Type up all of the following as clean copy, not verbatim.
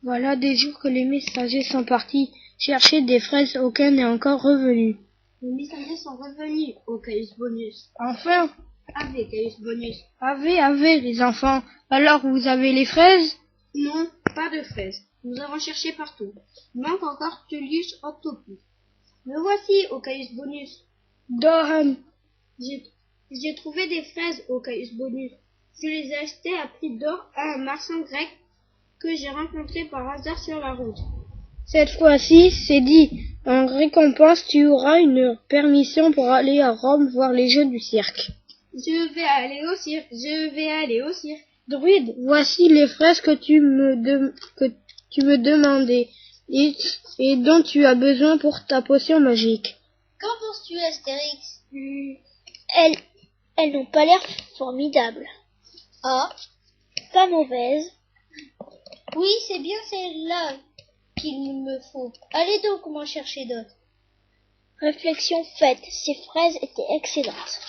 Voilà des jours que les messagers sont partis chercher des fraises, aucun n'est encore revenu. Les messagers sont revenus au Caillus Bonus. Enfin, Ave, Caillus Bonus. avez, les enfants. Alors vous avez les fraises? Non, pas de fraises. Nous avons cherché partout. Il manque encore Tullius Octopus. Me voici au Caillus Bonus. Dohan. J'ai trouvé des fraises au Caillus Bonus. Je les ai achetées à prix d'or à un marchand grec que j'ai rencontré par hasard sur la route. Cette fois-ci, c'est dit. En récompense, tu auras une permission pour aller à Rome voir les jeux du cirque. Je vais aller au cirque. Druide, voici les fraises que tu me demandais et dont tu as besoin pour ta potion magique. Qu'en penses-tu, Astérix? Elles n'ont pas l'air formidables. Ah, pas mauvaises. Oui, c'est bien celle-là qu'il me faut. Allez donc m'en chercher d'autres. Réflexion faite, ces fraises étaient excellentes.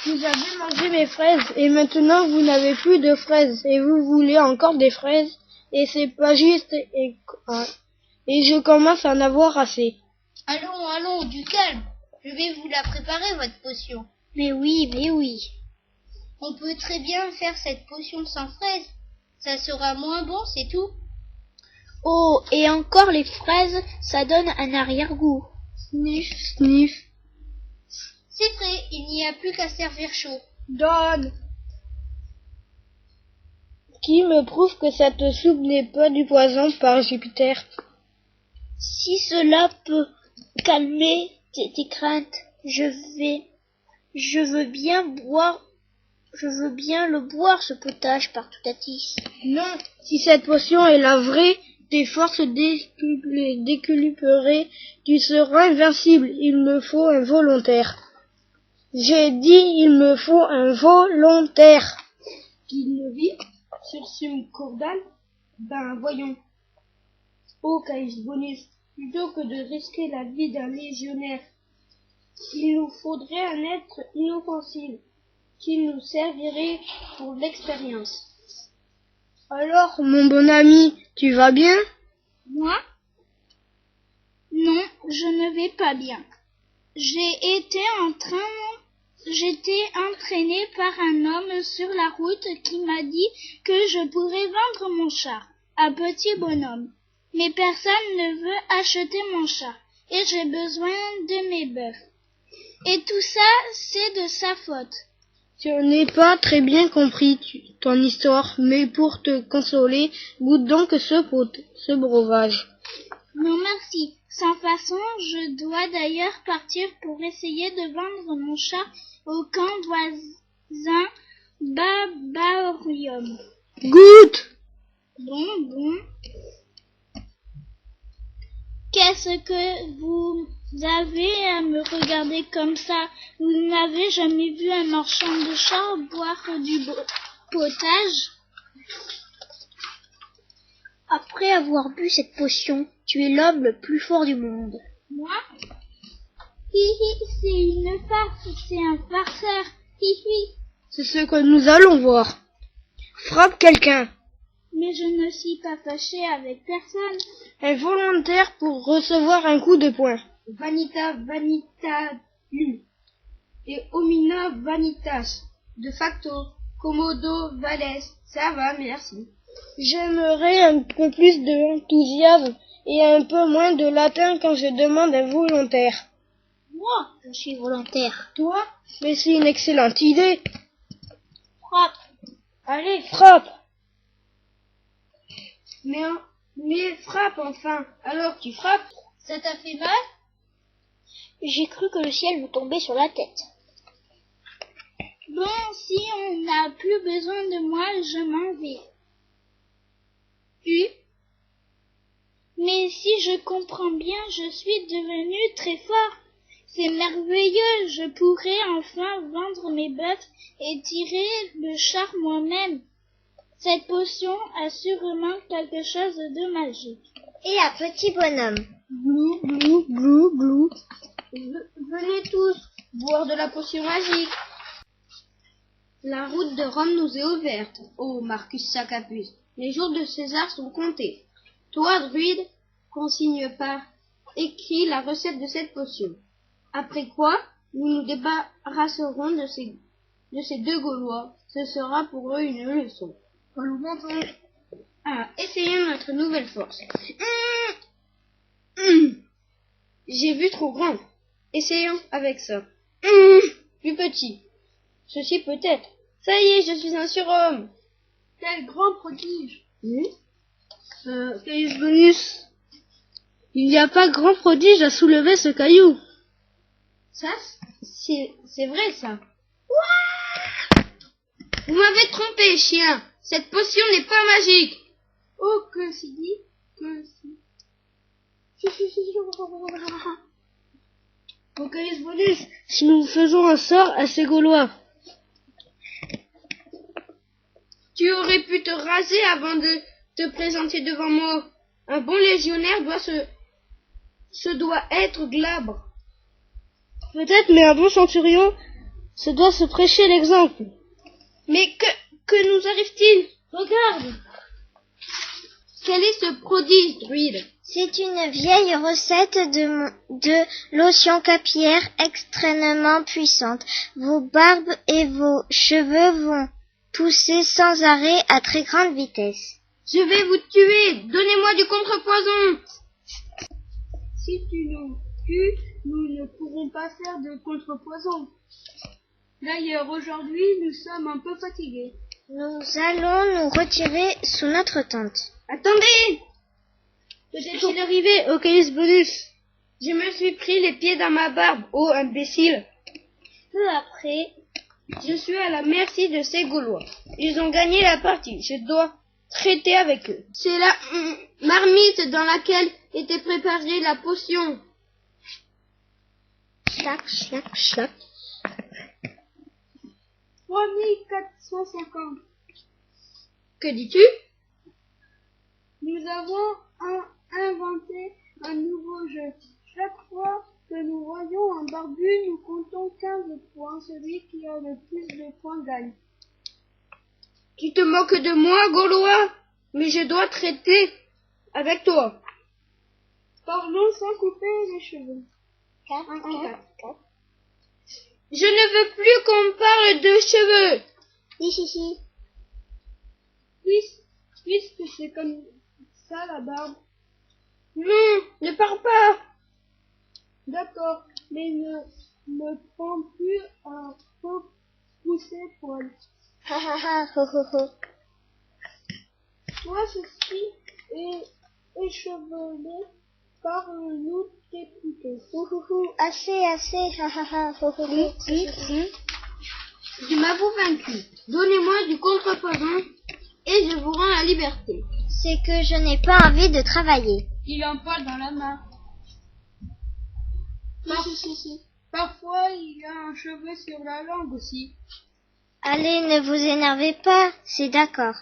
Vous avez mangé mes fraises et maintenant vous n'avez plus de fraises et vous voulez encore des fraises et c'est pas juste et je commence à en avoir assez. Allons, du calme. Je vais vous la préparer, votre potion. Mais oui. On peut très bien faire cette potion sans fraises. Ça sera moins bon, c'est tout. Oh, et encore les fraises, ça donne un arrière-goût. Sniff, sniff. C'est vrai, il n'y a plus qu'à servir chaud. Donne. Qui me prouve que cette soupe n'est pas du poison par Jupiter? Si cela peut calmer tes craintes, je veux bien le boire, ce potage par Toutatis. Non, si cette potion est la vraie, tes forces décupleraient, tu seras invincible. Il me faut un volontaire. J'ai dit, il me faut un volontaire. Qu'il ne vit sur ce cordal? Ben voyons. Ô Caillus Bonus, plutôt que de risquer la vie d'un légionnaire, il nous faudrait un être inoffensif qui nous servirait pour l'expérience. Alors, mon bon ami, tu vas bien? Moi? Non, je ne vais pas bien. J'étais entraîné par un homme sur la route qui m'a dit que je pourrais vendre mon chat, un petit bonhomme. Mais personne ne veut acheter mon chat, et j'ai besoin de mes bœufs. Et tout ça, c'est de sa faute. Je n'ai pas très bien compris ton histoire, mais pour te consoler, goûte donc ce breuvage. Non merci. Sans façon, je dois d'ailleurs partir pour essayer de vendre mon chat au camp voisin Babarium. Goûte! Bon. Qu'est-ce que vous avez à me regarder comme ça? Vous n'avez jamais vu un marchand de chats boire du potage? Après avoir bu cette potion, tu es l'homme le plus fort du monde. Moi? C'est une farce, c'est un farceur. C'est ce que nous allons voir. Frappe quelqu'un. Mais je ne suis pas fâché avec personne. Un volontaire pour recevoir un coup de poing. Vanita vanitalum et homina vanitas. De facto, commodo vales. Ça va, merci. J'aimerais un peu plus d'enthousiasme et un peu moins de latin quand je demande un volontaire. Moi, je suis volontaire. Toi? Mais c'est une excellente idée. Frappe. Allez, frappe. Mais frappe enfin. Alors tu frappes? Ça t'a fait mal? J'ai cru que le ciel me tombait sur la tête. Bon, si on n'a plus besoin de moi, je m'en vais. Mais si je comprends bien, je suis devenu très fort. C'est merveilleux, je pourrai enfin vendre mes bœufs et tirer le char moi-même. Cette potion a sûrement quelque chose de magique. Et un petit bonhomme. Glou, glou, glou, glou. Venez tous boire de la potion magique. La route de Rome nous est ouverte, ô Marcus Saccapus. Les jours de César sont comptés. Toi, druide, consigne par écrit la recette de cette potion. Après quoi, nous nous débarrasserons de ces deux Gaulois. Ce sera pour eux une leçon. Ah, essayons notre nouvelle force. J'ai vu trop grand. Essayons avec ça. Plus petit. Ceci peut-être. Ça y est, je suis un surhomme. Quel grand prodige. Caillus bonus. Il n'y a pas grand prodige à soulever ce caillou. Ça, c'est vrai ça. Vous m'avez trompé, chien. Cette potion n'est pas magique. Oh, que si dit, que si. Au Caillus bonus, si nous faisons un sort à ces Gaulois. Tu aurais pu te raser avant de te présenter devant moi. Un bon légionnaire doit être glabre. Peut-être, mais un bon centurion se doit se prêcher l'exemple. Mais que nous arrive-t-il? Regarde! Quel est ce prodige, druide? C'est une vieille recette de lotion capillaire extrêmement puissante. Vos barbes et vos cheveux vont pousser sans arrêt à très grande vitesse. Je vais vous tuer. Donnez-moi du contrepoison. Si tu nous tues, nous ne pourrons pas faire de contrepoison. D'ailleurs, aujourd'hui, nous sommes un peu fatigués. Nous allons nous retirer sous notre tente. Attendez! Que t'est-il arrivé au Caillus bonus? Je me suis pris les pieds dans ma barbe, ô imbécile. Peu après, je suis à la merci de ces Gaulois. Ils ont gagné la partie. Je dois traiter avec eux. C'est la marmite dans laquelle était préparée la potion. Schlac, schlac, schlac. 3450. Que dis-tu? Nous avons inventé un nouveau jeu. Chaque fois que nous voyons un barbu, nous comptons 15 points. Celui qui a le plus de points gagne. Tu te moques de moi, Gaulois? Mais je dois traiter avec toi. Parlons sans couper les cheveux. 4. Je ne veux plus qu'on parle de cheveux. Hihihi. Puisque c'est comme ça la barbe. Non, ne parle pas. D'accord, mais ne me prends plus un faux pousser poil. Ha ha ha, ho ho ho. Toi, ceci est échevelé, parle-nous tes plutôt. Assez, ha ha ha, ho ho ho. Je m'avoue vaincu. Donnez-moi du contrepoison et je vous rends la liberté. C'est que je n'ai pas envie de travailler. Il en parle dans la main. Parfois, il y a un cheveu sur la langue aussi. Allez, ne vous énervez pas, c'est d'accord.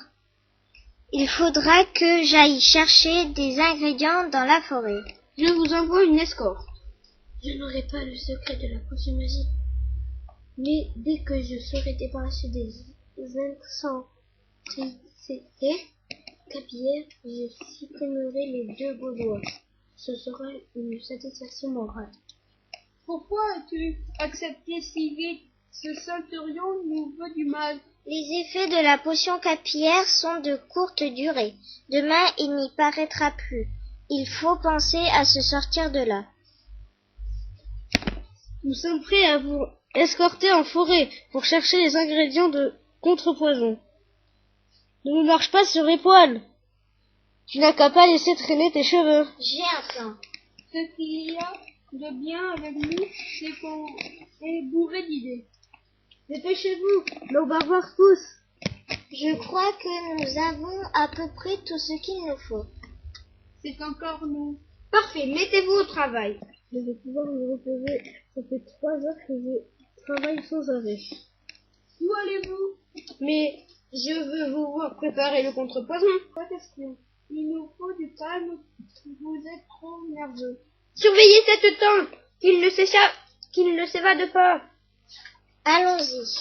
Il faudra que j'aille chercher des ingrédients dans la forêt. Je vous envoie une escorte. Je n'aurai pas le secret de la potion magique. Mais dès que je serai débarrassé des incendiaires capillaires, je supprimerai les deux Gaulois. Ce sera une satisfaction morale. Pourquoi as-tu accepté si vite? Ce centurion nous veut du mal. Les effets de la potion capillaire sont de courte durée. Demain, il n'y paraîtra plus. Il faut penser à se sortir de là. Nous sommes prêts à vous escorter en forêt pour chercher les ingrédients de contrepoison. Ne me marche pas sur les poils. Tu n'as qu'à pas laisser traîner tes cheveux. J'ai un plan. Ce qu'il y a de bien avec nous, c'est qu'on est bourré d'idées. Dépêchez-vous, nos barbares tous. Je crois que nous avons à peu près tout ce qu'il nous faut. C'est encore nous. Parfait, mettez-vous au travail. Je vais pouvoir me reposer. Ça fait 3 heures que je travaille sans arrêt. Où allez-vous? Mais je veux vous voir préparer le contrepoison. Pas question. Il nous faut du calme. Vous êtes trop nerveux. Surveillez cette tente, qu'il ne s'évade pas. Allons-y.